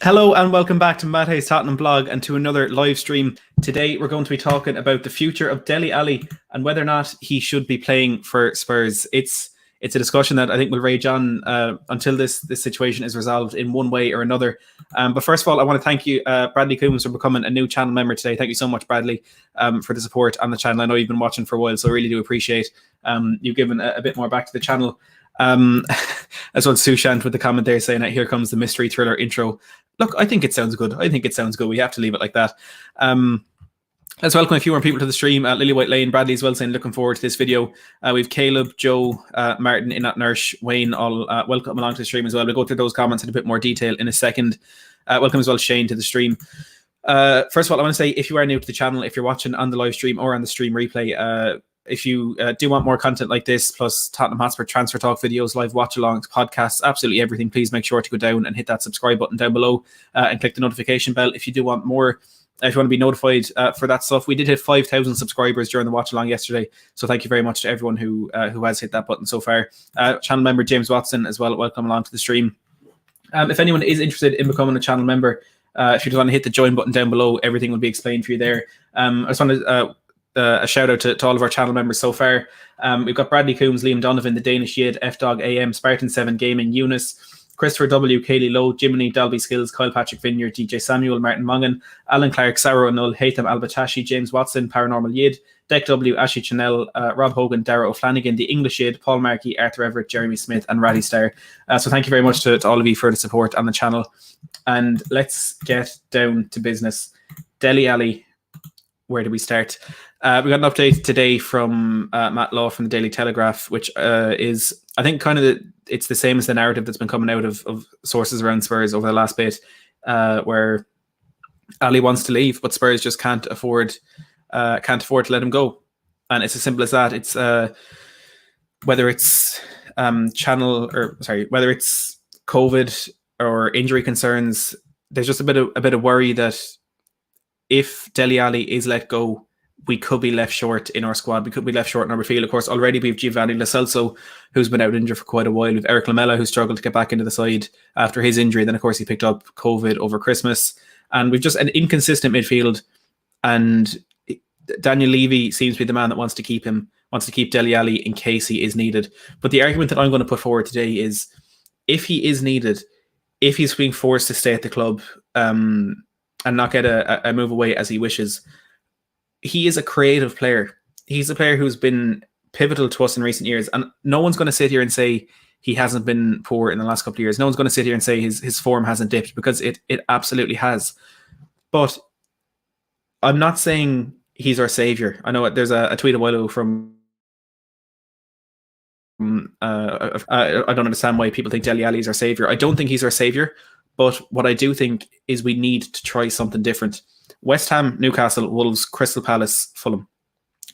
Hello and welcome back to Matt Hayes Tottenham blog and to another live stream. Today we're going to be talking about the future of Dele Alli and whether or not he should be playing for Spurs. It's a discussion that I think will rage on until this situation is resolved in one way or another. But first of all, I want to thank you, Bradley Coombs, for becoming a new channel member today. Thank you so much, Bradley, for the support on the channel. I know you've been watching for a while, so I really do appreciate you giving a bit more back to the channel. As well, Sushant with the comment there saying that here comes the mystery thriller intro. Look, I think it sounds good. We have to leave it like that. Let's welcome a few more people to the stream. Lily White Lane, Bradley as well saying looking forward to this video. We've Caleb, Joe, Martin, Inat Nurse, Wayne, all welcome along to the stream as well. We'll go through those comments in a bit more detail in a second. Welcome as well Shane to the stream. First of all, I want to say if you are new to the channel, if you're watching on the live stream or on the stream replay, if you do want more content like this, plus Tottenham Hotspur transfer talk videos, live watch-alongs, podcasts, absolutely everything, please make sure to go down and hit that subscribe button down below and click the notification bell if you do want more. If you want to be notified for that stuff. We did hit 5,000 subscribers during the watch-along yesterday, so thank you very much to everyone who has hit that button so far. Channel member James Watson as well, welcome along to the stream. If anyone is interested in becoming a channel member, if you just want to hit the join button down below, everything will be explained for you there. I just want to a shout out to all of our channel members so far. We've got Bradley Coombs, Liam Donovan, The Danish Yid, F-Dog AM, Spartan7 Gaming, Eunice, Christopher W, Kaylee Lowe, Jiminy, Dalby Skills, Kyle Patrick Vineyard, DJ Samuel, Martin Mongan, Alan Clark, Sarah Null, Haytham Albatashi, James Watson, Paranormal Yid, Deck W, Ashley Chanel, Rob Hogan, Dara O'Flanagan, The English Yid, Paul Markey, Arthur Everett, Jeremy Smith, and Ratty Star. So thank you very much to all of you for the support on the channel. And let's get down to business. Dele Alli, where do we start? We got an update today from Matt Law from the Daily Telegraph, which is, I think, it's the same as the narrative that's been coming out of sources around Spurs over the last bit, where Ali wants to leave, but Spurs just can't afford to let him go, and it's as simple as that. It's whether it's whether it's COVID or injury concerns. There's just a bit of worry that if Dele Alli is let go, we could be left short in our squad. We could be left short in our midfield. Of course, already we have Giovanni Lo Celso, who's been out injured for quite a while. We've Eric Lamela, who struggled to get back into the side after his injury. Then, of course, he picked up COVID over Christmas. And we've just an inconsistent midfield. And Daniel Levy seems to be the man that wants to keep Dele Alli in case he is needed. But the argument that I'm going to put forward today is, if he is needed, if he's being forced to stay at the club and not get a move away as he wishes, he is a creative player. He's a player who's been pivotal to us in recent years. And no one's going to sit here and say he hasn't been poor in the last couple of years. No one's going to sit here and say his form hasn't dipped, because it absolutely has. But I'm not saying he's our savior. I know there's a tweet a while ago from I don't understand why people think Dele Alli is our savior. I don't think he's our savior, but what I do think is we need to try something different. West Ham, Newcastle, Wolves, Crystal Palace, Fulham.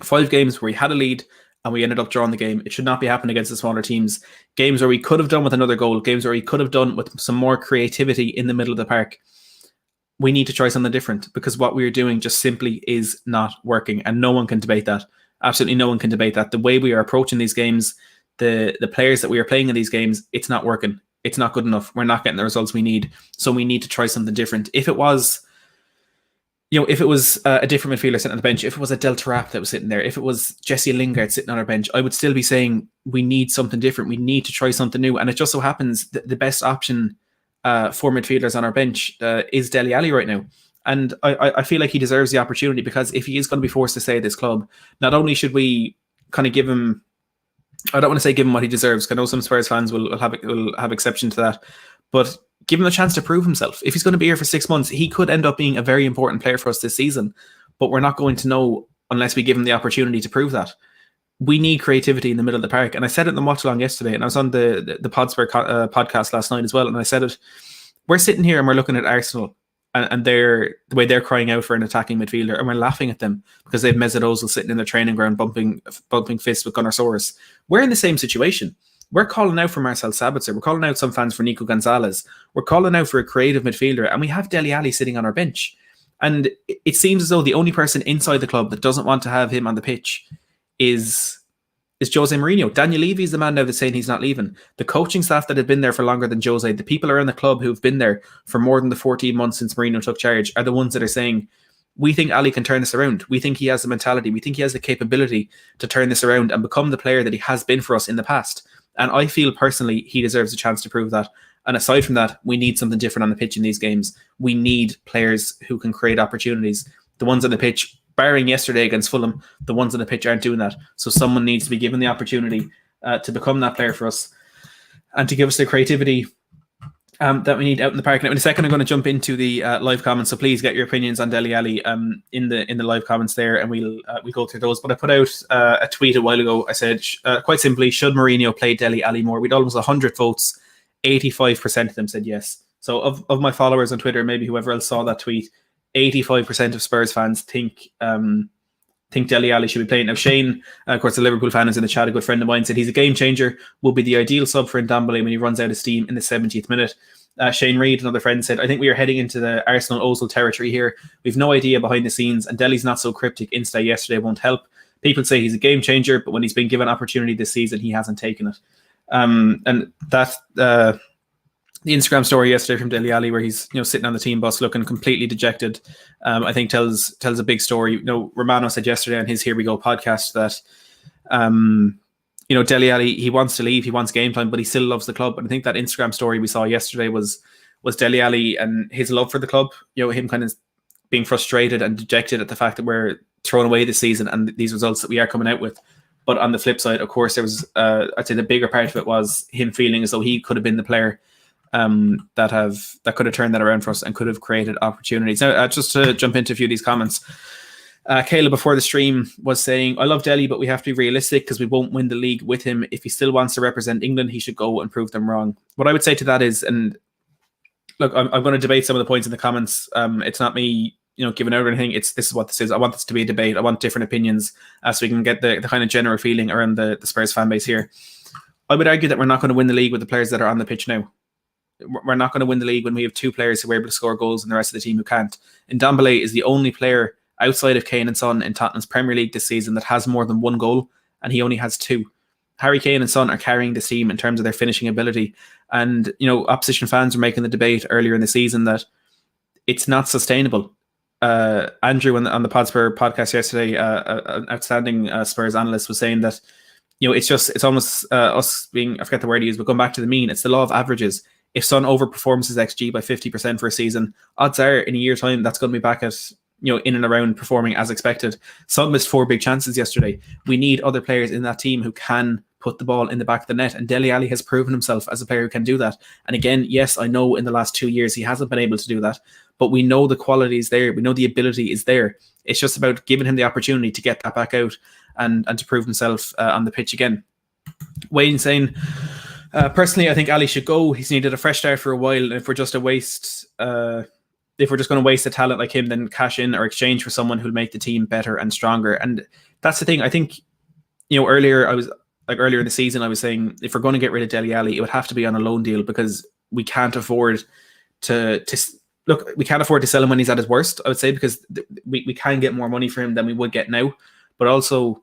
5 games where we had a lead and we ended up drawing the game. It should not be happening against the smaller teams. Games where we could have done with another goal. Games where we could have done with some more creativity in the middle of the park. We need to try something different, because what we are doing just simply is not working. And no one can debate that. Absolutely no one can debate that. The way we are approaching these games, the players that we are playing in these games, it's not working. It's not good enough. We're not getting the results we need. So we need to try something different. If it was a different midfielder sitting on the bench, if it was a Del Tarap that was sitting there, if it was Jesse Lingard sitting on our bench, I would still be saying we need something different. We need to try something new. And it just so happens that the best option for midfielders on our bench is Dele Alli right now. And I feel like he deserves the opportunity, because if he is going to be forced to stay at this club, not only should we kind of give him, I don't want to say give him what he deserves, because I know some Spurs fans will have exception to that, but give him a chance to prove himself. If he's going to be here for 6 months, he could end up being a very important player for us this season, but we're not going to know unless we give him the opportunity to prove that. We need creativity in the middle of the park. And I said it in the watch-along yesterday, and I was on the Podspur podcast last night as well, and I said it. We're sitting here and we're looking at Arsenal and the way they're crying out for an attacking midfielder, and we're laughing at them because they have Mesut Ozil sitting in their training ground bumping fists with Gunnar Soros. We're in the same situation. We're calling out for Marcel Sabitzer. We're calling out some fans for Nico Gonzalez. We're calling out for a creative midfielder, and we have Dele Alli sitting on our bench. And it seems as though the only person inside the club that doesn't want to have him on the pitch is is Jose Mourinho. Daniel Levy is the man now that's saying he's not leaving. The coaching staff that have been there for longer than Jose, the people around the club who've been there for more than the 14 months since Mourinho took charge, are the ones that are saying, we think Ali can turn this around. We think he has the mentality. We think he has the capability to turn this around and become the player that he has been for us in the past. And I feel personally he deserves a chance to prove that. And aside from that, we need something different on the pitch in these games. We need players who can create opportunities. The ones on the pitch, barring yesterday against Fulham, the ones on the pitch aren't doing that. So someone needs to be given the opportunity to become that player for us and to give us the creativity that we need out in the park. Now, in a second, I'm going to jump into the live comments. So please get your opinions on Dele Alli in the live comments there, and we'll go through those. But I put out a tweet a while ago. I said, quite simply, should Mourinho play Dele Alli more? We'd almost 100 votes. 85% of them said yes. So of my followers on Twitter, maybe whoever else saw that tweet, 85% of Spurs fans think Dele Alli should be playing. Now, Shane, of course, the Liverpool fan is in the chat, a good friend of mine, said he's a game changer, will be the ideal sub for Ndombele when he runs out of steam in the 70th minute. Shane Reid, another friend, said, I think we are heading into the Arsenal Ozil territory here. We've no idea behind the scenes, and Dele's not so cryptic. Insta yesterday won't help. People say he's a game changer, but when he's been given opportunity this season, he hasn't taken it. And that the Instagram story yesterday from Dele Alli, where he's sitting on the team bus looking completely dejected, I think tells a big story. Romano said yesterday on his Here We Go podcast that Dele Alli, he wants to leave, he wants game time, but he still loves the club. And I think that Instagram story we saw yesterday was Dele Alli and his love for the club. Him kind of being frustrated and dejected at the fact that we're throwing away this season and these results that we are coming out with. But on the flip side, of course, there was, I'd say the bigger part of it was him feeling as though he could have been the player that could have turned that around for us and could have created opportunities. Now, just to jump into a few of these comments, Kayla before the stream was saying, I love Dele, but we have to be realistic because we won't win the league with him. If he still wants to represent England, he should go and prove them wrong. What I would say to that is, and look, I'm going to debate some of the points in the comments. It's not me giving out anything. This is what this is. I want this to be a debate. I want different opinions so we can get the kind of general feeling around the Spurs fan base here. I would argue that we're not going to win the league with the players that are on the pitch now. We're not going to win the league when we have two players who are able to score goals and the rest of the team who can't. And Ndombele is the only player outside of Kane and Son in Tottenham's Premier League this season that has more than one goal, and he only has two. Harry Kane and Son are carrying this team in terms of their finishing ability. And, opposition fans were making the debate earlier in the season that it's not sustainable. Andrew on the Podspur podcast yesterday, an outstanding Spurs analyst, was saying that, it's almost us being, I forget the word he used, but going back to the mean, it's the law of averages. If Son overperforms his XG by 50% for a season, odds are in a year's time, that's going to be back at, in and around performing as expected. Son missed 4 big chances yesterday. We need other players in that team who can put the ball in the back of the net. And Dele Alli has proven himself as a player who can do that. And again, yes, I know in the last 2 years he hasn't been able to do that, but we know the quality is there. We know the ability is there. It's just about giving him the opportunity to get that back out and to prove himself on the pitch again. Wayne saying, personally, I think Ali should go. He's needed a fresh start for a while. And if we're just going to waste a talent like him, then cash in or exchange for someone who'll make the team better and stronger. And that's the thing. I think, earlier in the season, I was saying if we're going to get rid of Dele Alli, it would have to be on a loan deal because we can't afford to sell him when he's at his worst, I would say, because we can get more money for him than we would get now. But also,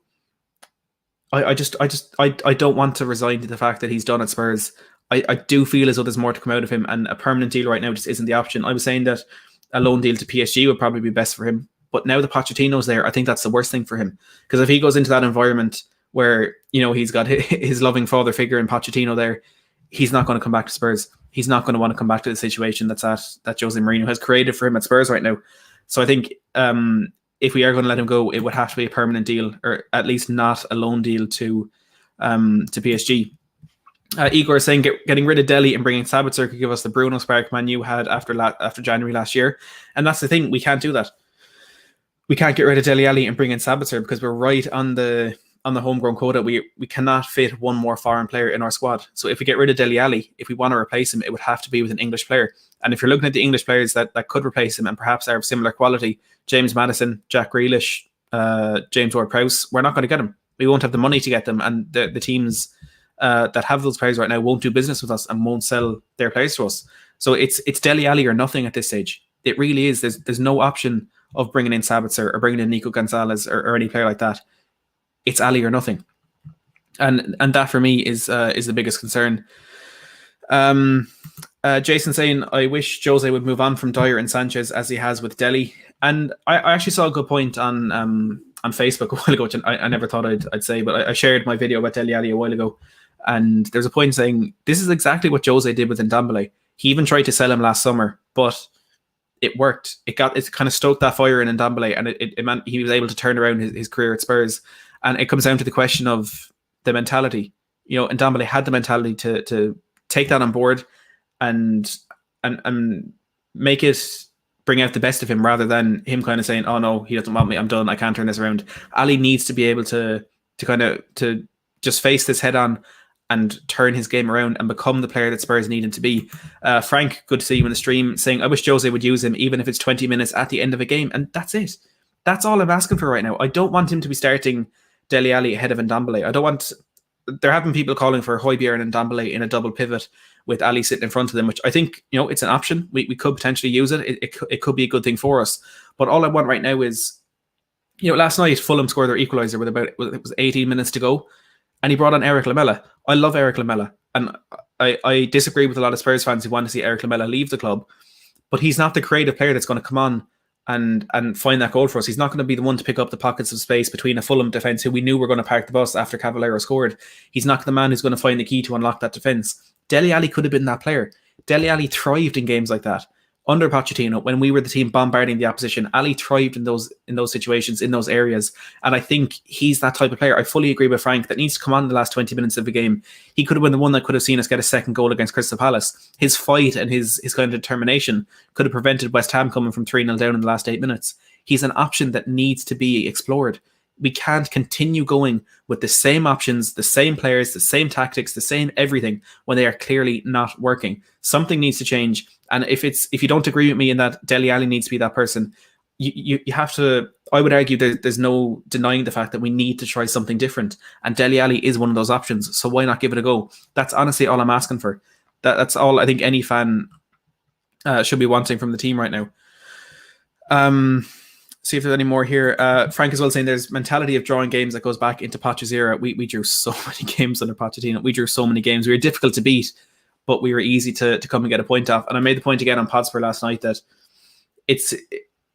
I don't want to resign to the fact that he's done at Spurs. I do feel as though there's more to come out of him, and a permanent deal right now just isn't the option. I was saying that a loan deal to PSG would probably be best for him, but now that Pochettino's there, I think that's the worst thing for him, because if he goes into that environment where he's got his loving father figure in Pochettino there, he's not going to come back to Spurs. He's not going to want to come back to the situation that Jose Mourinho has created for him at Spurs right now. So I think if we are going to let him go, it would have to be a permanent deal, or at least not a loan deal to PSG. Igor is saying getting rid of Dele and bringing Sabitzer could give us the Bruno spark Man U had after January last year, and that's the thing. We can't do that. We can't get rid of Dele Alli and bring in Sabitzer because we're right on the homegrown quota. We cannot fit one more foreign player in our squad. So if we get rid of Dele Alli, if we want to replace him, it would have to be with an English player. And if you're looking at the English players that could replace him and perhaps are of similar quality, James Maddison, Jack Grealish, James Ward-Prowse, we're not going to get them. We won't have the money to get them, and the teams that have those players right now won't do business with us and won't sell their players to us. So it's Dele Alli or nothing at this stage. It really is. There's no option of bringing in Sabitzer or bringing in Nico Gonzalez or any player like that. It's Ali or nothing. and that for me is the biggest concern. Jason saying, I wish Jose would move on from Dyer and Sanchez as he has with Dele. And I actually saw a good point on Facebook a while ago, which I never thought I'd say, but I shared my video about Dele Alli a while ago. And there's a point saying, this is exactly what Jose did with Ndombele. He even tried to sell him last summer, but it worked. It kind of stoked that fire in Ndombele, and it meant he was able to turn around his career at Spurs. And it comes down to the question of the mentality. Ndombele had the mentality to take that on board and make it bring out the best of him, rather than him kind of saying, "Oh no, he doesn't want me. I'm done. I can't turn this around." Ali needs to be able to just face this head on and turn his game around and become the player that Spurs need him to be. Frank, good to see you in the stream, saying, I wish Jose would use him, even if it's 20 minutes at the end of a game. And that's it. That's all I'm asking for right now. I don't want him to be starting Dele Alli ahead of Ndombele. I don't want... There have been people calling for Højbjerg and Ndombele in a double pivot with Ali sitting in front of them, which I think, it's an option. We could potentially use it. It could be a good thing for us. But all I want right now is... last night, Fulham scored their equaliser with it was 18 minutes to go. And he brought on Eric Lamela. I love Eric Lamela. And I disagree with a lot of Spurs fans who want to see Eric Lamela leave the club. But he's not the creative player that's going to come on and find that goal for us. He's not going to be the one to pick up the pockets of space between a Fulham defence who we knew were going to park the bus after Cavallero scored. He's not the man who's going to find the key to unlock that defence. Dele Alli could have been that player. Dele Alli thrived in games like that. Under Pochettino, when we were the team bombarding the opposition, Ali thrived in those situations, in those areas. And I think he's that type of player. I fully agree with Frank that needs to come on in the last 20 minutes of the game. He could have been the one that could have seen us get a second goal against Crystal Palace. His fight and his kind of determination could have prevented West Ham coming from 3-0 down in the last 8 minutes. He's an option that needs to be explored. We can't continue going with the same options, the same players, the same tactics, the same everything when they are clearly not working. Something needs to change. And if you don't agree with me in that Dele Alli needs to be that person, you have to... I would argue there's no denying the fact that we need to try something different. And Dele Alli is one of those options. So why not give it a go? That's honestly all I'm asking for. That's all I think any fan should be wanting from the team right now. See if there's any more here. Frank as well saying there's mentality of drawing games that goes back into Poch's era. We drew so many games under Pochettino. We drew so many games. We were difficult to beat, but we were easy to come and get a point off. And I made the point again on Podspur last night that it's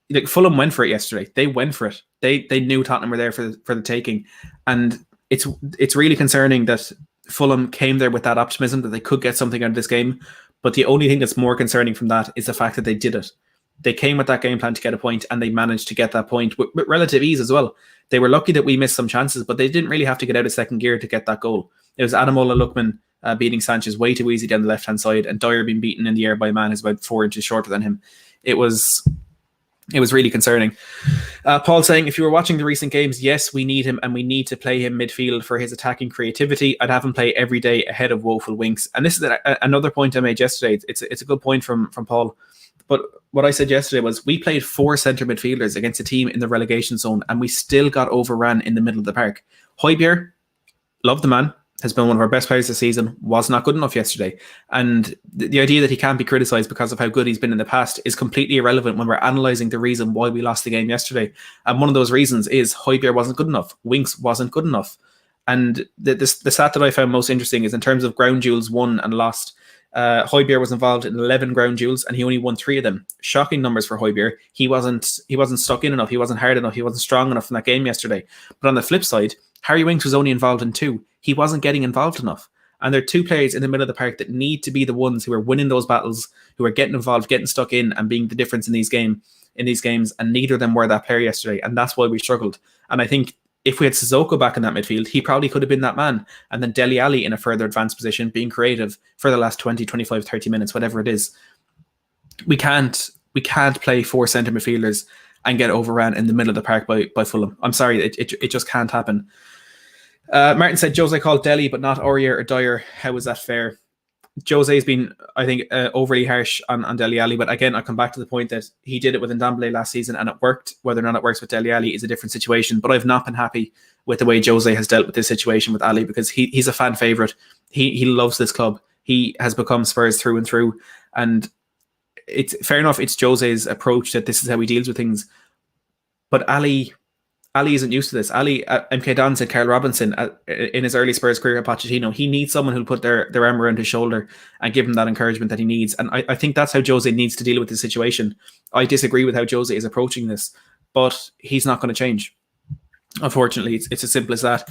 like Fulham went for it yesterday. They went for it. They knew Tottenham were there for the taking. And it's really concerning that Fulham came there with that optimism that they could get something out of this game. But the only thing that's more concerning from that is the fact that they did it. They came with that game plan to get a point, and they managed to get that point with relative ease as well. They were lucky that we missed some chances, but they didn't really have to get out of second gear to get that goal. It was Ademola Lookman beating Sanchez way too easy down the left-hand side, and Dyer being beaten in the air by a man who's about 4 inches shorter than him. It was really concerning. Paul saying, if you were watching the recent games, yes, we need him, and we need to play him midfield for his attacking creativity. I'd have him play every day ahead of woeful Winks. And this is another point I made yesterday. It's a good point from Paul. But what I said yesterday was we played 4 centre midfielders against a team in the relegation zone, and we still got overran in the middle of the park. Højbjerg, love the man, has been one of our best players this season, was not good enough yesterday. And the idea that he can't be criticised because of how good he's been in the past is completely irrelevant when we're analysing the reason why we lost the game yesterday. And one of those reasons is Højbjerg wasn't good enough. Winks wasn't good enough. And the stat that I found most interesting is in terms of ground duels won and lost, Højbjerg was involved in 11 ground duels and he only won 3 of them. Shocking numbers for Højbjerg. He wasn't stuck in enough. He wasn't hard enough. He wasn't strong enough in that game yesterday. But on the flip side, Harry Winks was only involved in 2. He wasn't getting involved enough. And there are 2 players in the middle of the park that need to be the ones who are winning those battles, who are getting involved, getting stuck in, and being the difference in these games. And neither of them were that player yesterday. And that's why we struggled. And I think if we had Sissoko back in that midfield, he probably could have been that man. And then Dele Alli in a further advanced position, being creative for the last 20, 25, 30 minutes, whatever it is. We can't play 4 centre midfielders and get overran in the middle of the park by Fulham. I'm sorry, it just can't happen. Martin said Jose called Dele, but not Aurier or Dyer. How is that fair? Jose's been, I think, overly harsh on Dele Alli, but again, I come back to the point that he did it with Ndombele last season and it worked. Whether or not it works with Dele Alli is a different situation, but I've not been happy with the way Jose has dealt with this situation with Ali, because he's a fan favourite. He loves this club. He has become Spurs through and through, and it's fair enough, it's Jose's approach that this is how he deals with things, but Ali Ali isn't used to this. Ali, MK Don said Carl Robinson in his early Spurs career at Pochettino, he needs someone who'll put their arm around his shoulder and give him that encouragement that he needs. And I think that's how Jose needs to deal with the situation. I disagree with how Jose is approaching this, but he's not going to change. Unfortunately, it's as simple as that.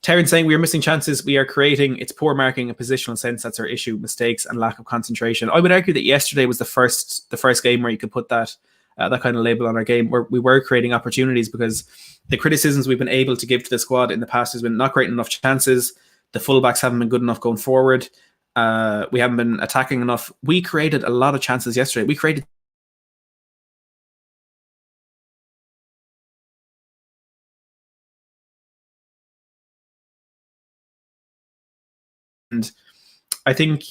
Terence saying we are missing chances we are creating. It's poor marking and positional sense that's our issue. Mistakes and lack of concentration. I would argue that yesterday was the first game where you could put that kind of label on our game, where we were creating opportunities, because the criticisms we've been able to give to the squad in the past has been not creating enough chances. The fullbacks haven't been good enough going forward. We haven't been attacking enough. We created a lot of chances yesterday. We created and I think,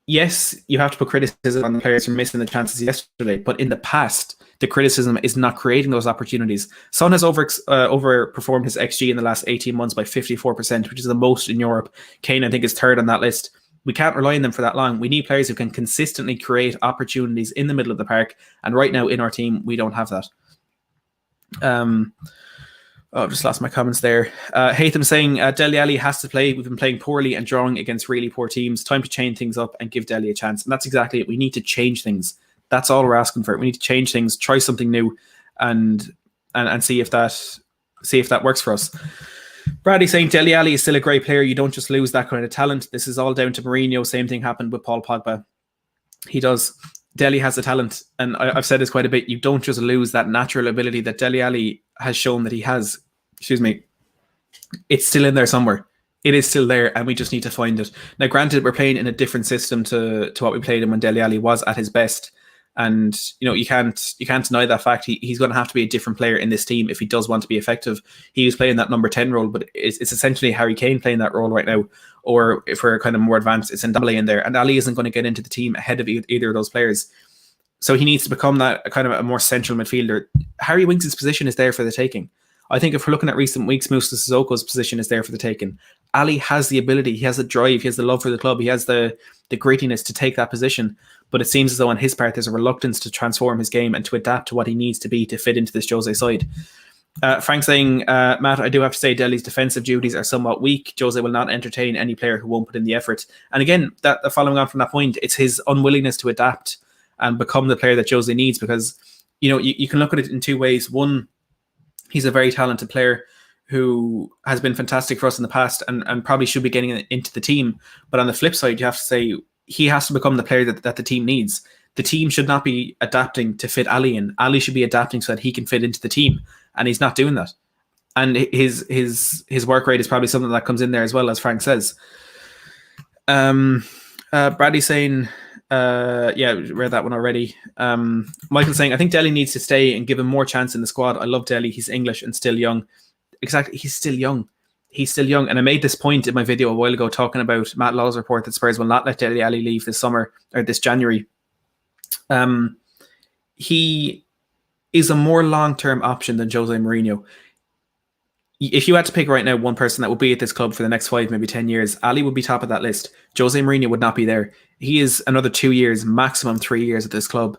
yes, you have to put criticism on the players for missing the chances yesterday, but in the past, the criticism is not creating those opportunities. Son has overperformed his XG in the last 18 months by 54%, which is the most in Europe. Kane, I think, is third on that list. We can't rely on them for that long. We need players who can consistently create opportunities in the middle of the park, and right now in our team, we don't have that. I've just lost my comments there. Hatham saying Dele Alli has to play. We've been playing poorly and drawing against really poor teams. Time to change things up and give Dele a chance. And that's exactly it. We need to change things. That's all we're asking for. We need to change things, try something new, and see if that works for us. Bradley saying Dele Alli is still a great player. You don't just lose that kind of talent. This is all down to Mourinho. Same thing happened with Paul Pogba. He does. Dele has the talent, and I've said this quite a bit. You don't just lose that natural ability that Dele Alli has shown that he has. Excuse me. It's still in there somewhere. It is still there, and we just need to find it. Now, granted, we're playing in a different system to what we played in when Dele Alli was at his best, and you can't deny that fact. He's going to have to be a different player in this team if he does want to be effective. He was playing that number 10 role, but it's essentially Harry Kane playing that role right now. Or if we're kind of more advanced, it's Ndombele in there, and Ali isn't going to get into the team ahead of either of those players. So he needs to become that kind of a more central midfielder. Harry Winks' position is there for the taking. I think if we're looking at recent weeks, Moussa Sissoko's position is there for the taking. Ali has the ability, he has the drive, he has the love for the club, he has the grittiness to take that position. But it seems as though on his part, there's a reluctance to transform his game and to adapt to what he needs to be to fit into this Jose side. Frank saying, Matt, I do have to say Dele's defensive duties are somewhat weak. Jose will not entertain any player who won't put in the effort. And again, that following on from that point, it's his unwillingness to adapt and become the player that Jose needs, because you can look at it in two ways. One, he's a very talented player who has been fantastic for us in the past and probably should be getting into the team. But on the flip side, you have to say he has to become the player that the team needs. The team should not be adapting to fit Ali in. Ali should be adapting so that he can fit into the team, and he's not doing that. And his work rate is probably something that comes in there as well, as Frank says. Bradley saying, read that one already. Michael saying, I think Dele needs to stay and give him more chance in the squad. I love Dele. He's English and still young. Exactly. He's still young. He's still young. And I made this point in my video a while ago talking about Matt Law's report that Spurs will not let Dele Alli leave this summer or this January. He is a more long-term option than Jose Mourinho. If you had to pick right now one person that would be at this club for the next 5, maybe 10 years, Ali would be top of that list. Jose Mourinho would not be there. He is another 2 years, maximum 3 years at this club.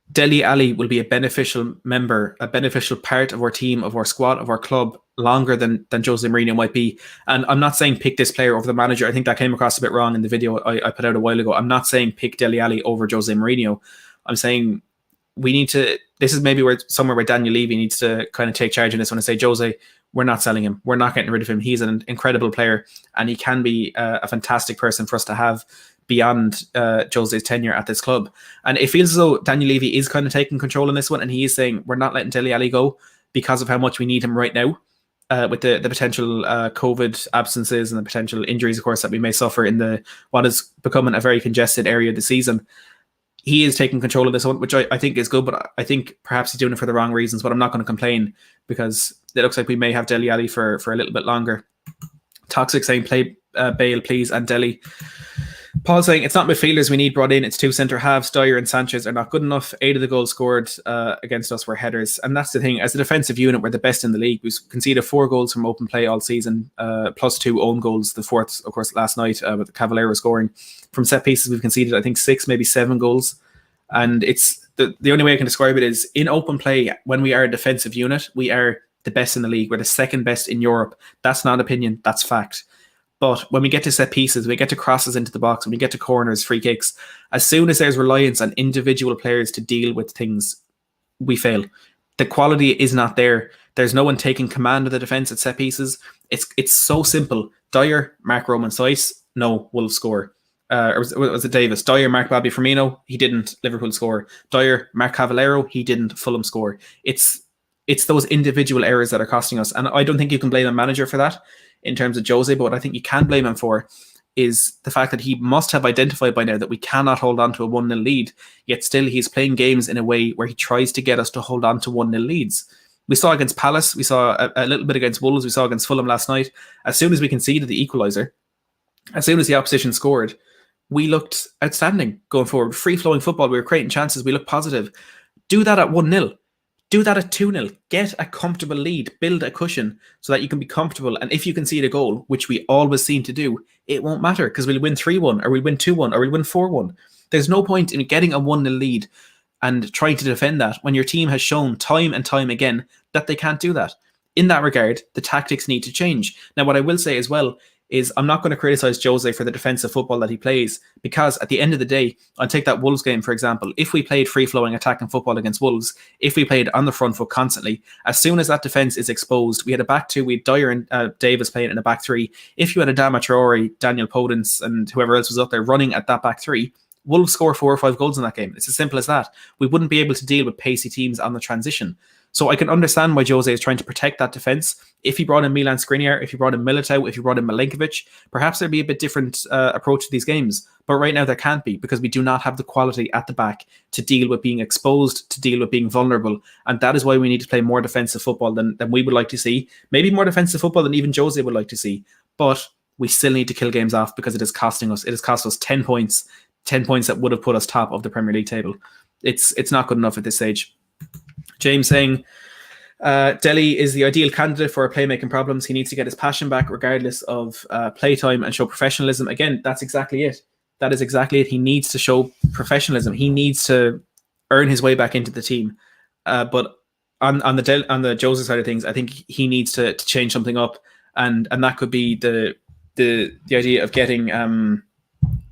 Dele Alli will be a beneficial member, a beneficial part of our team, of our squad, of our club, longer than Jose Mourinho might be. And I'm not saying pick this player over the manager. I think that came across a bit wrong in the video I put out a while ago. I'm not saying pick Dele Alli over Jose Mourinho. I'm saying we need to, this is maybe somewhere where Daniel Levy needs to kind of take charge in this one and say, Jose, we're not selling him. We're not getting rid of him. He's an incredible player, and he can be a fantastic person for us to have beyond Jose's tenure at this club. And it feels as though Daniel Levy is kind of taking control in this one, and he is saying we're not letting Dele Alli go because of how much we need him right now, with the potential COVID absences and the potential injuries, of course, that we may suffer in what is becoming a very congested area of the season. He is taking control of this one, which I think is good, but I think perhaps he's doing it for the wrong reasons. But I'm not going to complain, because it looks like we may have Dele Alli for a little bit longer. Toxic saying play Bale, please, and Dele. Paul saying it's not midfielders we need brought in, it's 2 centre halves. Dyer and Sanchez are not good enough. 8 of the goals scored against us were headers, and that's the thing. As a defensive unit, we're the best in the league. We've conceded 4 goals from open play all season, plus 2 own goals. The 4th, of course, last night with Cavallero scoring. From set pieces, we've conceded I think 6, maybe 7 goals, and it's the only way I can describe it is in open play, when we are a defensive unit, we are the best in the league. We're the second best in Europe. That's not opinion, that's fact. But when we get to set pieces, we get to crosses into the box, when we get to corners, free kicks, as soon as there's reliance on individual players to deal with things, we fail. The quality is not there. There's no one taking command of the defence at set pieces. It's so simple. Dyer, Mark Roman Saiss, no, Wolves score. Or was it Davis? Dyer, Mark Bobby Firmino, he didn't, Liverpool score. Dyer, Mark Cavallero, he didn't, Fulham score. It's those individual errors that are costing us. And I don't think you can blame a manager for that in terms of Jose, but what I think you can blame him for is the fact that he must have identified by now that we cannot hold on to a 1-0 lead, yet still he's playing games in a way where he tries to get us to hold on to 1-0 leads. We saw against Palace, we saw a little bit against Wolves, we saw against Fulham last night. As soon as we conceded the equaliser, as soon as the opposition scored, we looked outstanding going forward. Free-flowing football, we were creating chances, we looked positive. Do that at 1-0. Do that at 2-0. Get a comfortable lead. Build a cushion so that you can be comfortable. And if you concede a goal, which we always seem to do, it won't matter because we'll win 3-1 or we'll win 2-1 or we'll win 4-1. There's no point in getting a 1-0 lead and trying to defend that when your team has shown time and time again that they can't do that. In that regard, the tactics need to change. Now, what I will say as well is I'm not going to criticize Jose for the defensive football that he plays, because at the end of the day, I'll take that Wolves game, for example. If we played free-flowing attacking football against Wolves, if we played on the front foot constantly, as soon as that defence is exposed, we had a back two, we had Dyer and Davis playing in a back three. If you had Adama Traore, Daniel Podence and whoever else was up there running at that back three, Wolves score 4 or 5 goals in that game. It's as simple as that. We wouldn't be able to deal with pacey teams on the transition. So I can understand why Jose is trying to protect that defence. If he brought in Milan Skriniar, if he brought in Militao, if he brought in Milenkovic, perhaps there'd be a bit different approach to these games. But right now there can't be, because we do not have the quality at the back to deal with being exposed, to deal with being vulnerable. And that is why we need to play more defensive football than we would like to see. Maybe more defensive football than even Jose would like to see. But we still need to kill games off, because it is costing us. It has cost us 10 points, 10 points that would have put us top of the Premier League table. It's not good enough at this stage. James saying, Dele is the ideal candidate for our playmaking problems. He needs to get his passion back regardless of playtime and show professionalism. Again, that's exactly it. That is exactly it. He needs to show professionalism. He needs to earn his way back into the team. But on the Jose side of things, I think he needs to change something up, and that could be the idea of getting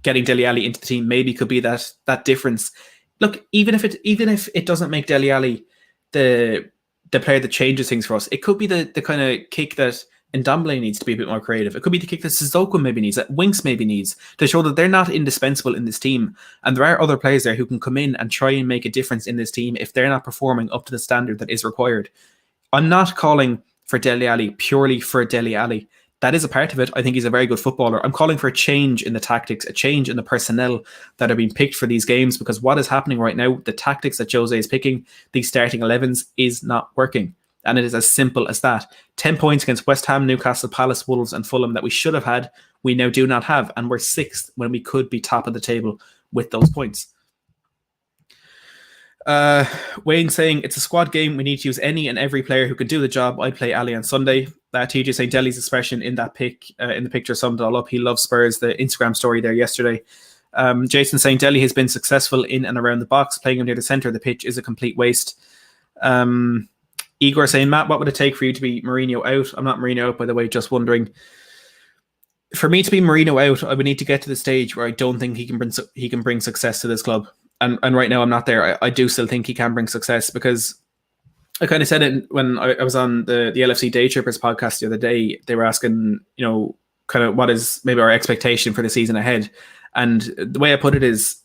Dele Alli into the team. Maybe could be that difference. Look, even if it doesn't make Dele Alli the player that changes things for us, it could be the kind of kick that Ndombele needs to be a bit more creative. It could be the kick that Sissoko maybe needs, that Winks maybe needs, to show that they're not indispensable in this team. And there are other players there who can come in and try and make a difference in this team if they're not performing up to the standard that is required. I'm not calling for Dele Alli purely for Dele Alli. That is a part of it. I think he's a very good footballer. I'm calling for a change in the tactics, a change in the personnel that are being picked for these games, because what is happening right now, the tactics that Jose is picking, these starting 11s, is not working. And it is as simple as that. 10 points against West Ham, Newcastle, Palace, Wolves and Fulham that we should have had, we now do not have. And we're 6th when we could be top of the table with those points. Wayne saying, it's a squad game. We need to use any and every player who can do the job. I'd play Ali on Sunday. TJ saying Dele's expression in that pic, in the picture, summed it all up. He loves Spurs. The Instagram story there yesterday. Jason saying Dele has been successful in and around the box. Playing him near the centre of the pitch is a complete waste. Igor saying, Matt, what would it take for you to be Mourinho out? I'm not Mourinho out, by the way, just wondering. For me to be Mourinho out, I would need to get to the stage where I don't think he can bring success to this club. And right now I'm not there. I do still think he can bring success, because I kind of said it when I was on the LFC Day Trippers podcast the other day. They were asking, kind of what is maybe our expectation for the season ahead. And the way I put it is,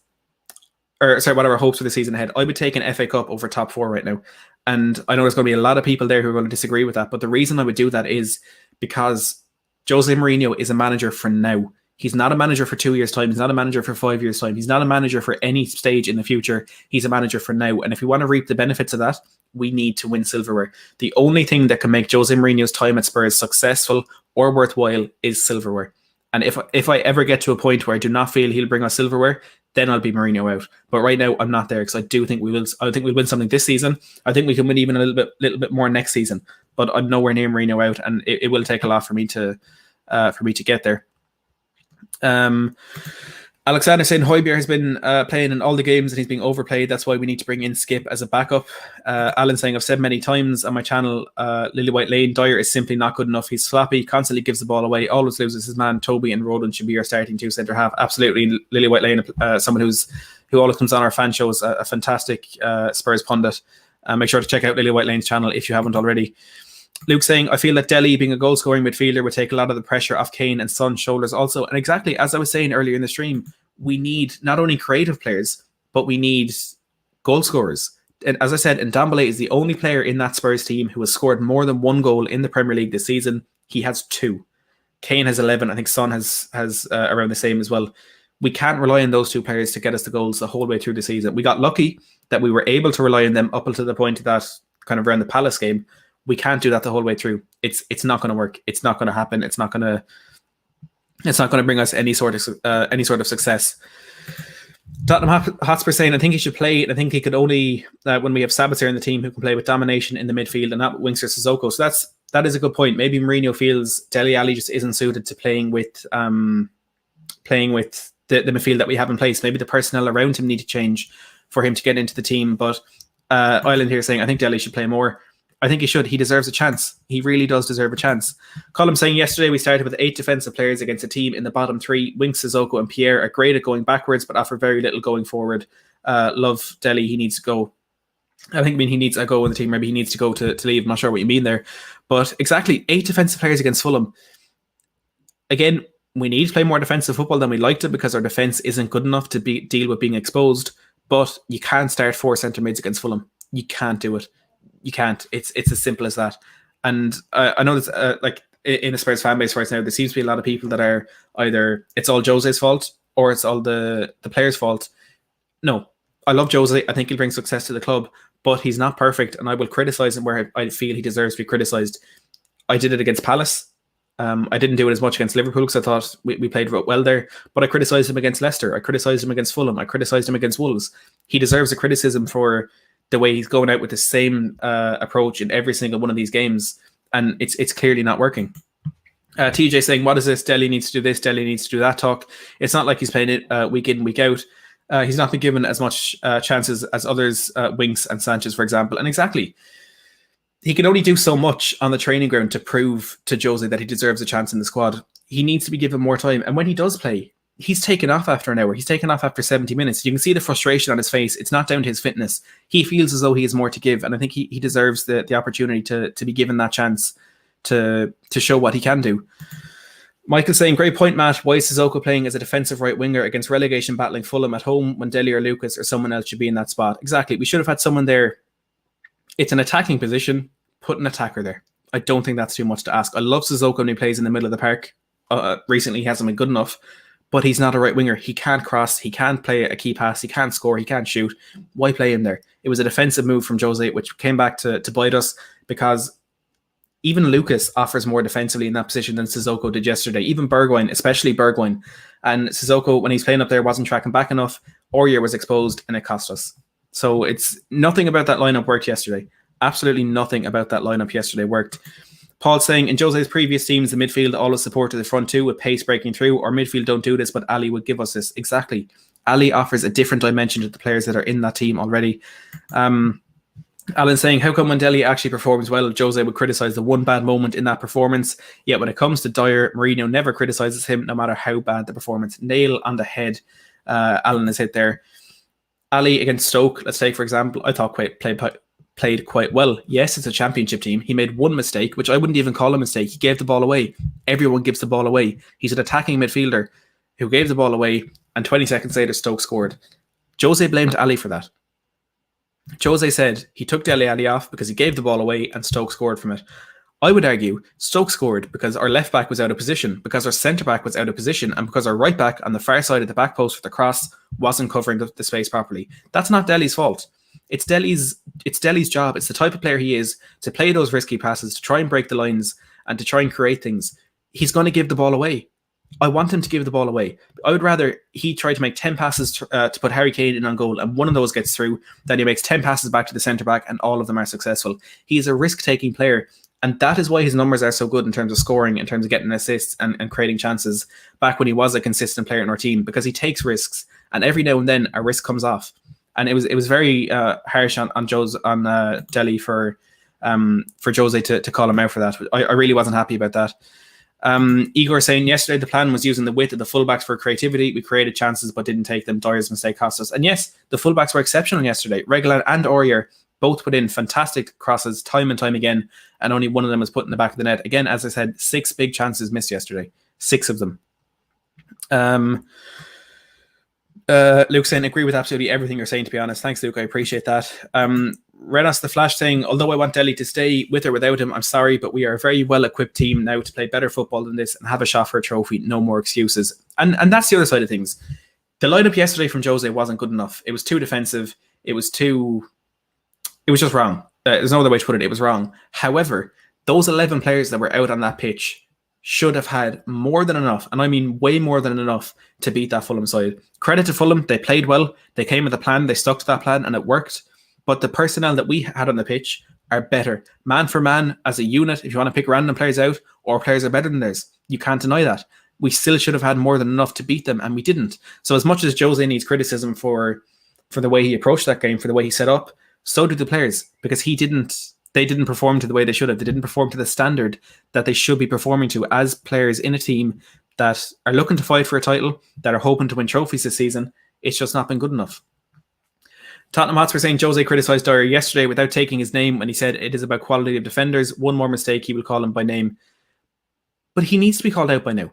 what are our hopes for the season ahead? I would take an FA Cup over top 4 right now. And I know there's going to be a lot of people there who are going to disagree with that. But the reason I would do that is because Jose Mourinho is a manager for now. He's not a manager for 2 years' time. He's not a manager for 5 years' time. He's not a manager for any stage in the future. He's a manager for now. And if we want to reap the benefits of that, we need to win silverware. The only thing that can make Jose Mourinho's time at Spurs successful or worthwhile is silverware. And if I ever get to a point where I do not feel he'll bring us silverware, then I'll be Mourinho out. But right now, I'm not there, because I do think we will. I think we'll win something this season. I think we can win even a little bit more next season. But I'm nowhere near Mourinho out, and it will take a lot for me to get there. And Alexander saying Højbjerg has been playing in all the games and he's being overplayed. That's why we need to bring in Skip as a backup. Alan saying, I've said many times on my channel, Lily White Lane, Dyer is simply not good enough. He's sloppy, constantly gives the ball away, always loses his man. Toby and Roland should be our starting two centre half. Absolutely. Lily White Lane, someone who always comes on our fan shows, a fantastic Spurs pundit. Make sure to check out Lily White Lane's channel if you haven't already. Luke saying, I feel that Dele, being a goal-scoring midfielder, would take a lot of the pressure off Kane and Son's shoulders also. And exactly, as I was saying earlier in the stream, we need not only creative players, but we need goal scorers. And as I said, Ndombele is the only player in that Spurs team who has scored more than one goal in the Premier League this season. He has 2. Kane has 11. I think Son has around the same as well. We can't rely on those 2 players to get us the goals the whole way through the season. We got lucky that we were able to rely on them up until the point of that kind of around the Palace game. We can't do that the whole way through. It's not going to work. It's not going to happen. It's not going to bring us any sort of success. Tottenham Hotspur saying, I think he should play, and I think he could only when we have Sabitzer in the team who can play with domination in the midfield and not Wingster Sissoko. So that is a good point. Maybe Mourinho feels Dele Alli just isn't suited to playing with the midfield that we have in place. Maybe the personnel around him need to change for him to get into the team. But Ireland here saying, I think Dele should play more. I think he should. He deserves a chance. He really does deserve a chance. Colin saying, yesterday we started with 8 defensive players against a team in the bottom 3. Winks, Sissoko and Pierre are great at going backwards, but offer very little going forward. Love Dele. He needs to go. He needs a go in the team. Maybe he needs to go to leave. I'm not sure what you mean there. But exactly, 8 defensive players against Fulham. Again, we need to play more defensive football than we like to because our defence isn't good enough to deal with being exposed. But you can't start 4 centre mids against Fulham. You can't do it. You can't. It's as simple as that. And I know that like in the Spurs fan base right now, there seems to be a lot of people that are either it's all Jose's fault or it's all the players' fault. No, I love Jose. I think he'll bring success to the club, but he's not perfect, and I will criticise him where I feel he deserves to be criticised. I did it against Palace. I didn't do it as much against Liverpool because I thought we played well there, but I criticised him against Leicester. I criticised him against Fulham. I criticised him against Wolves. He deserves a criticism for the way he's going out with the same approach in every single one of these games, and it's clearly not working. TJ saying, what is this? Dele needs to do this, Dele needs to do that talk. It's not like he's playing it week in, week out. He's not been given as much chances as others, Winks and Sanchez, for example. And exactly, he can only do so much on the training ground to prove to Jose that he deserves a chance in the squad. He needs to be given more time. And when he does play, he's taken off after an hour. He's taken off after 70 minutes. You can see the frustration on his face. It's not down to his fitness. He feels as though he has more to give. And I think he deserves the opportunity to be given that chance to show what he can do. Michael saying, great point, Matt. Why is Sissoko playing as a defensive right winger against relegation battling Fulham at home when Dele or Lucas or someone else should be in that spot? Exactly. We should have had someone there. It's an attacking position. Put an attacker there. I don't think that's too much to ask. I love Sissoko when he plays in the middle of the park. Recently, he hasn't been good enough. But he's not a right winger. He can't cross. He can't play a key pass. He can't score. He can't shoot. Why play him there? It was a defensive move from Jose, which came back to bite us because even Lucas offers more defensively in that position than Sissoko did yesterday. Even Bergwijn, especially Bergwijn. And Sissoko, when he's playing up there, wasn't tracking back enough. Aurier was exposed and it cost us. So it's nothing about that lineup worked yesterday. Absolutely nothing about that lineup yesterday worked. Paul saying, in Jose's previous teams, the midfield always supported the front two with pace breaking through. Our midfield don't do this, but Ali would give us this. Exactly. Ali offers a different dimension to the players that are in that team already. Alan saying, how come when Dele actually performs well, Jose would criticise the one bad moment in that performance? Yet when it comes to Dyer, Mourinho never criticises him, no matter how bad the performance. Nail on the head. Alan has hit there. Ali against Stoke, let's take for example, I thought played quite well. Yes, it's a championship team. He made one mistake, which I wouldn't even call a mistake. He gave the ball away. Everyone gives the ball away. He's an attacking midfielder who gave the ball away, and 20 seconds later, Stoke scored. Jose blamed Ali for that. Jose said he took Dele Alli off because he gave the ball away and Stoke scored from it. I would argue Stoke scored because our left back was out of position, because our centre back was out of position, and because our right back on the far side of the back post for the cross wasn't covering the space properly. That's not Dele's fault. It's Dele's job. It's the type of player he is to play those risky passes, to try and break the lines and to try and create things. He's going to give the ball away. I want him to give the ball away. I would rather he try to make 10 passes to put Harry Kane in on goal and one of those gets through than he makes 10 passes back to the centre-back and all of them are successful. He is a risk-taking player, And that is why his numbers are so good in terms of scoring, in terms of getting assists and creating chances back when he was a consistent player in our team, because he takes risks, and every now and then a risk comes off. And it was very harsh on Dele for Jose to call him out for that. I really wasn't happy about that. Igor saying yesterday the plan was using the width of the fullbacks for creativity. We created chances but didn't take them. Dyer's mistake cost us. And yes, the fullbacks were exceptional yesterday. Reguilón and Aurier both put in fantastic crosses time and time again, and only one of them was put in the back of the net. Again, as I said, 6 big chances missed yesterday. 6 of them. Luke saying, agree with absolutely everything you're saying, to be honest. Thanks, Luke. I appreciate that. Renas the Flash saying, although I want Dele to stay with or without him, I'm sorry, but we are a very well-equipped team now to play better football than this and have a shot for a trophy. No more excuses. And that's the other side of things. The lineup yesterday from Jose wasn't good enough. It was too defensive. It was just wrong. There's no other way to put it. It was wrong. However, those 11 players that were out on that pitch should have had more than enough, and I mean way more than enough, to beat that Fulham side. Credit to Fulham. They played well. They came with a plan. They stuck to that plan, and it worked. But the personnel that we had on the pitch are better. Man for man, as a unit, if you want to pick random players out, our players are better than theirs. You can't deny that. We still should have had more than enough to beat them, and we didn't. So as much as Jose needs criticism for the way he approached that game, for the way he set up, so did the players, because they didn't perform to the way they should have. They didn't perform to the standard that they should be performing to as players in a team that are looking to fight for a title, that are hoping to win trophies this season. It's just not been good enough. Tottenham Hotspur saying Jose criticised Dyer yesterday without taking his name when he said it is about quality of defenders. One more mistake, he will call him by name. But he needs to be called out by now.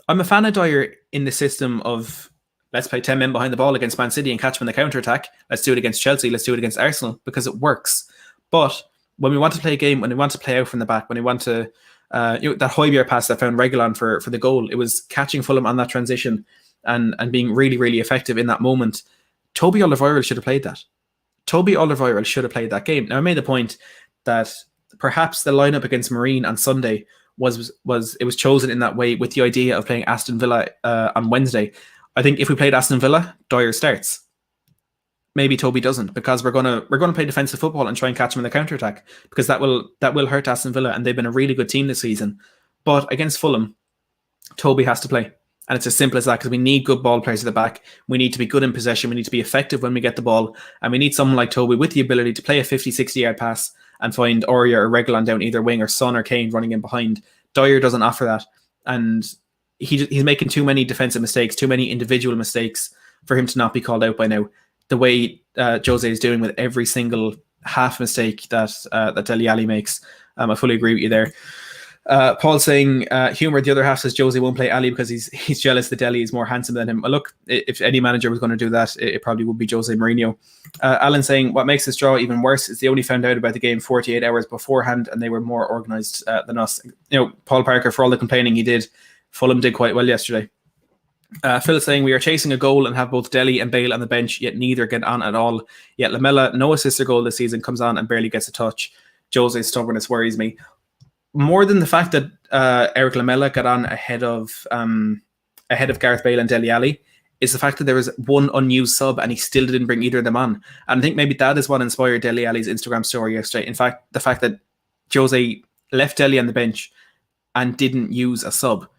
I'm a fan of Dyer in the system of, let's play 10 men behind the ball against Man City and catch them in the counter-attack. Let's do it against Chelsea. Let's do it against Arsenal, because it works. But when we want to play a game, when we want to play out from the back, when we want to, that Højbjerg pass that found Reguilón for the goal, it was catching Fulham on that transition and being really, really effective in that moment. Toby Alderweireld should have played that. Toby Alderweireld should have played that game. Now, I made the point that perhaps the lineup against Marine on Sunday was chosen in that way with the idea of playing Aston Villa on Wednesday. I think if we played Aston Villa, Dyer starts. Maybe Toby doesn't, because we're gonna play defensive football and try and catch them in the counter attack, because that will hurt Aston Villa, and they've been a really good team this season. But against Fulham, Toby has to play. And it's as simple as that, because we need good ball players at the back. We need to be good in possession. We need to be effective when we get the ball. And we need someone like Toby with the ability to play a 50, 60-yard pass and find Aurier or Reguilón down either wing, or Son or Kane running in behind. Dyer doesn't offer that. And he's making too many defensive mistakes, too many individual mistakes for him to not be called out by now. The way Jose is doing with every single half mistake that Dele Alli makes. I fully agree with you there. Paul saying, humour, the other half says Jose won't play Ali because he's jealous that Dele is more handsome than him. Well, look, if any manager was going to do that, it probably would be Jose Mourinho. Alan saying, what makes this draw even worse is they only found out about the game 48 hours beforehand, and they were more organised than us. Paul Parker, for all the complaining he did, Fulham did quite well yesterday. Phil saying, we are chasing a goal and have both Dele and Bale on the bench, yet neither get on at all. Yet Lamela, no assist or goal this season, comes on and barely gets a touch. Jose's stubbornness worries me. More than the fact that Eric Lamela got on ahead of Gareth Bale and Dele Alli is the fact that there was one unused sub and he still didn't bring either of them on. And I think maybe that is what inspired Dele Alli's Instagram story yesterday. In fact, the fact that Jose left Dele on the bench and didn't use a sub.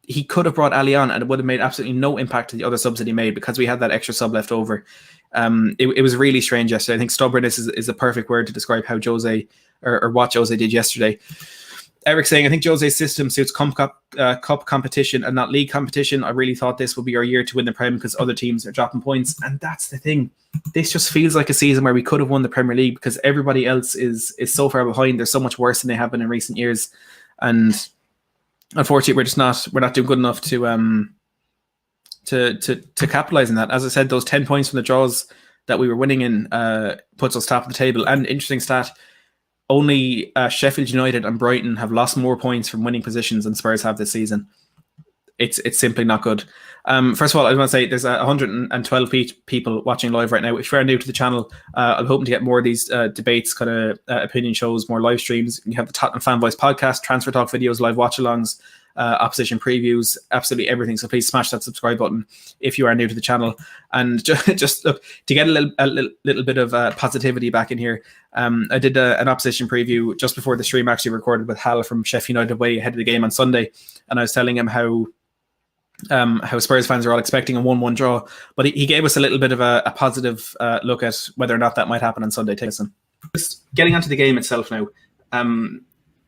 He could have brought Ali on and it would have made absolutely no impact to the other subs that he made, because we had that extra sub left over. It was really strange yesterday. I think stubbornness is the perfect word to describe how Jose or what Jose did yesterday. Eric saying, I think Jose's system suits cup competition and not league competition. I really thought this would be our year to win the Prem because other teams are dropping points. And that's the thing. This just feels like a season where we could have won the Premier League because everybody else is so far behind. They're so much worse than they have been in recent years. And unfortunately, we're not doing good enough to capitalize on that. As I said, those 10 points from the draws that we were winning in puts us top of the table. And interesting stat, only Sheffield United and Brighton have lost more points from winning positions than Spurs have this season. It's simply not good. First of all, I want to say there's 112 people watching live right now. If you're new to the channel, I'm hoping to get more of these debates, kind of opinion shows, more live streams. You have the Tottenham Fan Voice podcast, transfer talk videos, live watch-alongs, opposition previews, absolutely everything. So please smash that subscribe button if you are new to the channel. And just look, to get a little bit of positivity back in here, I did an opposition preview just before the stream actually recorded with Hal from Sheffield United way ahead of the game on Sunday, and I was telling him how Spurs fans are all expecting a 1-1 draw, but he gave us a little bit of a positive look at whether or not that might happen on Sunday. Listen, just getting onto the game itself now.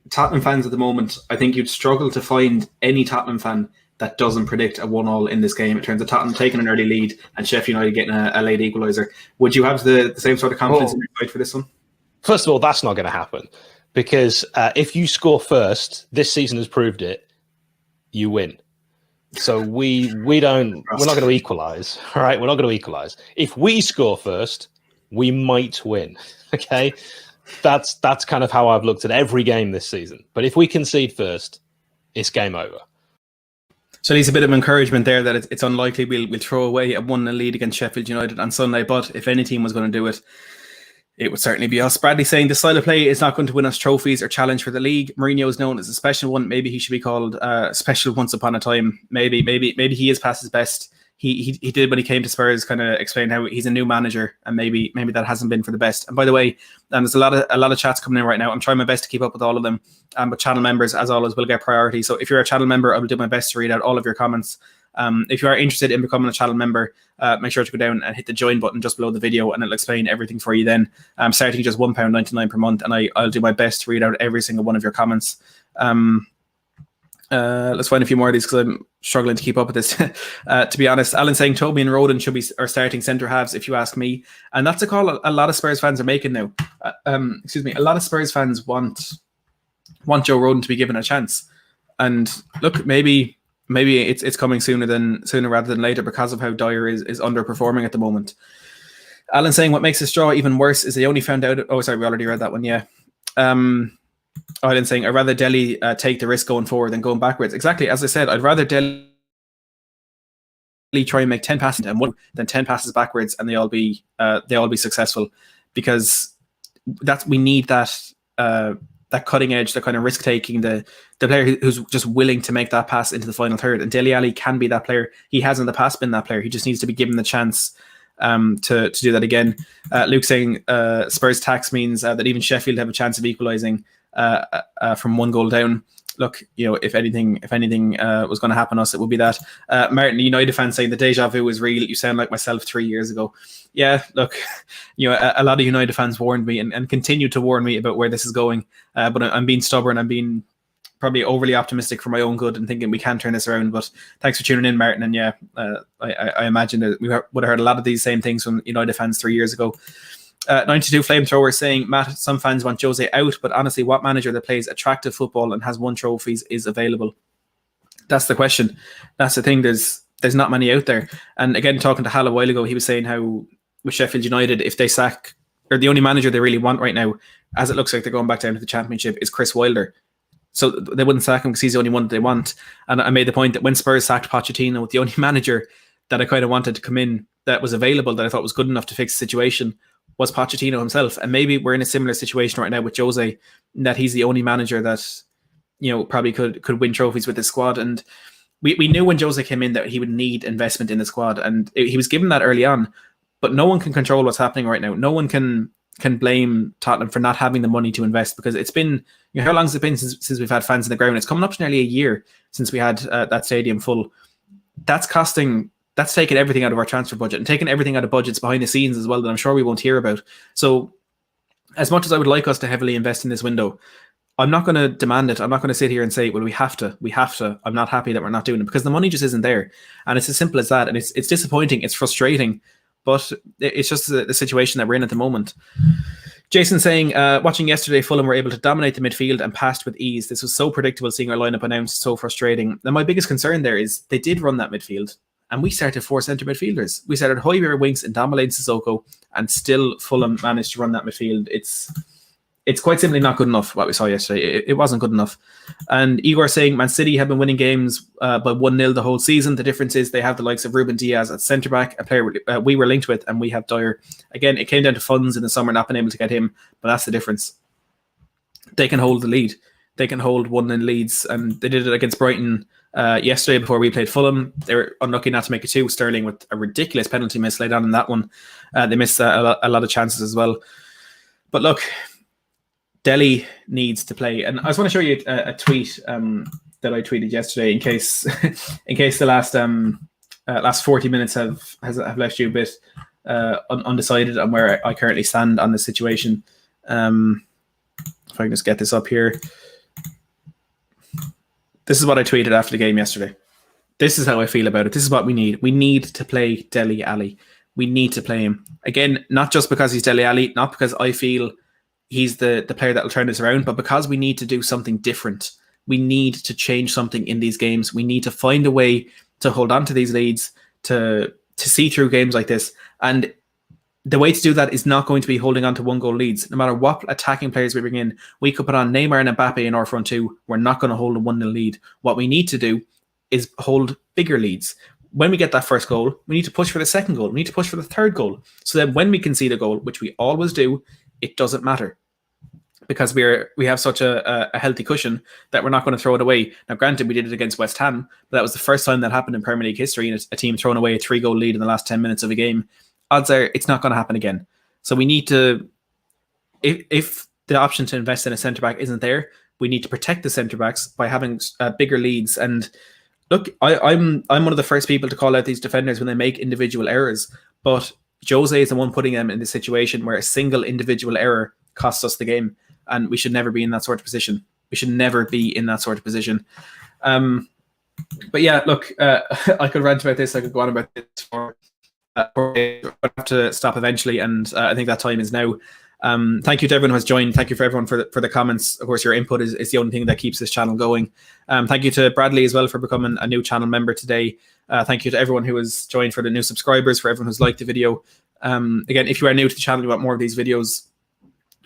Tottenham fans at the moment, I think you'd struggle to find any Tottenham fan that doesn't predict a 1-1 in this game in terms of Tottenham taking an early lead and Sheffield United getting a late equaliser. Would you have the same sort of confidence in your side for this one? First of all, that's not going to happen, because if you score first, this season has proved it, you win. So we're not going to equalise. All right, we're not going to equalise. If we score first, we might win. Okay, that's kind of how I've looked at every game this season. But if we concede first, it's game over. So there's a bit of encouragement there that it's unlikely we'll throw away a 1-0 lead against Sheffield United on Sunday. But if any team was going to do it, it would certainly be us. Bradley saying the style of play is not going to win us trophies or challenge for the league. Mourinho is known as a special one. Maybe he should be called special once upon a time. Maybe he is past his best. He did when he came to Spurs, kind of explain how he's a new manager, and maybe that hasn't been for the best. And by the way, there's a lot of chats coming in right now. I'm trying my best to keep up with all of them. But channel members, as always, will get priority. So if you're a channel member, I will do my best to read out all of your comments. If you are interested in becoming a channel member, make sure to go down and hit the join button just below the video, and it'll explain everything for you then. Starting just £1.99 per month, and I'll do my best to read out every single one of your comments. Let's find a few more of these because I'm struggling to keep up with this. To be honest, Alan saying Toby and Roden should be our starting centre halves, if you ask me, and that's a call a lot of Spurs fans are making now. A lot of Spurs fans want Joe Roden to be given a chance, and look, maybe it's coming sooner rather than later because of how Dyer is underperforming at the moment. Alan saying what makes this draw even worse is they only found out. Oh, sorry, we already read that one. Yeah. Alan saying I'd rather Dele take the risk going forward than going backwards. Exactly, as I said, I'd rather Dele try and make 10 passes and one than 10 passes backwards, and they all be successful, because we need that cutting edge, the kind of risk taking, the player who's just willing to make that pass into the final third. And Dele Alli can be that player. He has in the past been that player. He just needs to be given the chance to do that again. Luke saying Spurs tax means that even Sheffield have a chance of equalising from 1 goal down. Look, if anything was going to happen to us, it would be that. Martin, United fan, saying the deja vu is real. You sound like myself 3 years ago. Yeah, look, a lot of United fans warned me and continue to warn me about where this is going. But I'm being stubborn. I'm being probably overly optimistic for my own good and thinking we can turn this around. But thanks for tuning in, Martin. And yeah, I imagine that we would have heard a lot of these same things from United fans 3 years ago. 92 Flamethrower saying, Matt, some fans want Jose out, but honestly, what manager that plays attractive football and has won trophies is available? That's the question. That's the thing. There's not many out there. And again, talking to Hal a while ago, he was saying how with Sheffield United, if they sack, or the only manager they really want right now, as it looks like they're going back down to the Championship, is Chris Wilder. So they wouldn't sack him because he's the only one that they want. And I made the point that when Spurs sacked Pochettino, the only manager that I kind of wanted to come in that was available, that I thought was good enough to fix the situation, was Pochettino himself. And maybe we're in a similar situation right now with Jose, that he's the only manager that probably could win trophies with his squad. And we knew when Jose came in that he would need investment in the squad, and he was given that early on. But no one can control what's happening right now. No one can blame Tottenham for not having the money to invest, because it's been, how long has it been since we've had fans in the ground? It's coming up to nearly a year since we had that stadium full. That's taking everything out of our transfer budget and taking everything out of budgets behind the scenes as well that I'm sure we won't hear about. So as much as I would like us to heavily invest in this window, I'm not going to demand it. I'm not going to sit here and say, well, we have to. I'm not happy that we're not doing it, because the money just isn't there. And it's as simple as that. And it's disappointing. It's frustrating. But it's just the situation that we're in at the moment. Jason saying, watching yesterday, Fulham were able to dominate the midfield and passed with ease. This was so predictable, seeing our lineup announced, so frustrating. Now, my biggest concern there is they did run that midfield, and we started 4 centre midfielders. We started Højbjerg, Winks, and Ndombele and Sissoko, and still Fulham managed to run that midfield. It's quite simply not good enough, what we saw yesterday. It wasn't good enough. And Igor saying, Man City have been winning games by 1-0 the whole season. The difference is they have the likes of Ruben Diaz at centre-back, a player we were linked with, and we have Dyer. Again, it came down to funds in the summer, not being able to get him, but that's the difference. They can hold the lead. they can hold 1-0 leads, and they did it against Brighton yesterday before we played Fulham. They were unlucky not to make it 2. Sterling with a ridiculous penalty miss laid on in that one. They missed a lot of chances as well. But look, Dele needs to play, and I just want to show you a tweet that I tweeted yesterday in case the last 40 minutes have left you a bit undecided on where I currently stand on this situation. If I can just get this up here. This is what I tweeted after the game yesterday. This is how I feel about it. This is what we need. We need to play Dele Alli. We need to play him. Again, not just because he's Dele Alli, not because I feel he's the player that will turn this around, but because we need to do something different. We need to change something in these games. We need to find a way to hold on to these leads, to see through games like this. And the way to do that is not going to be holding on to 1-goal leads. No matter what attacking players we bring in, we could put on Neymar and Mbappe in our front two. We're not going to hold a 1-0 lead. What we need to do is hold bigger leads. When we get that first goal, we need to push for the second goal. We need to push for the third goal. So that when we concede a goal, which we always do, it doesn't matter. Because we have such a healthy cushion that we're not going to throw it away. Now, granted, we did it against West Ham, but that was the first time that happened in Premier League history, and a team throwing away a 3-goal lead in the last 10 minutes of a game. Odds are it's not going to happen again. So we need to, if the option to invest in a centre-back isn't there, we need to protect the centre-backs by having bigger leads. And look, I'm one of the first people to call out these defenders when they make individual errors, but Jose is the one putting them in the situation where a single individual error costs us the game. And we should never be in that sort of position. We should never be in that sort of position. But yeah, look, I could rant about this. I could go on about this for I have to stop eventually, and I think that time is now. Thank you to everyone who has joined. Thank you for everyone for the comments. Of course, your input is the only thing that keeps this channel going. Thank you to Bradley as well for becoming a new channel member today. Thank you to everyone who has joined, for the new subscribers, for everyone who's liked the video. Again, if you are new to the channel, you want more of these videos,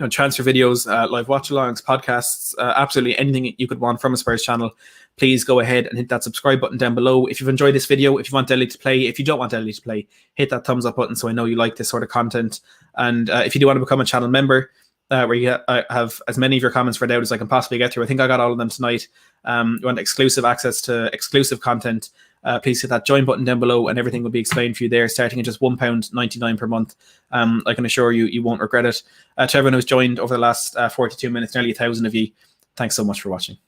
transfer videos, live watch-alongs, podcasts, absolutely anything you could want from a Spurs channel, please go ahead and hit that subscribe button down below. If you've enjoyed this video, if you want Dele to play, if you don't want Dele to play, hit that thumbs up button so I know you like this sort of content. And if you do want to become a channel member, where you have as many of your comments read out as I can possibly get through, I think I got all of them tonight. You want exclusive access to exclusive content, please hit that join button down below, and everything will be explained for you there, starting at just £1.99 per month. I can assure you, you won't regret it. To everyone who's joined over the last 42 minutes, nearly 1,000 of you, thanks so much for watching.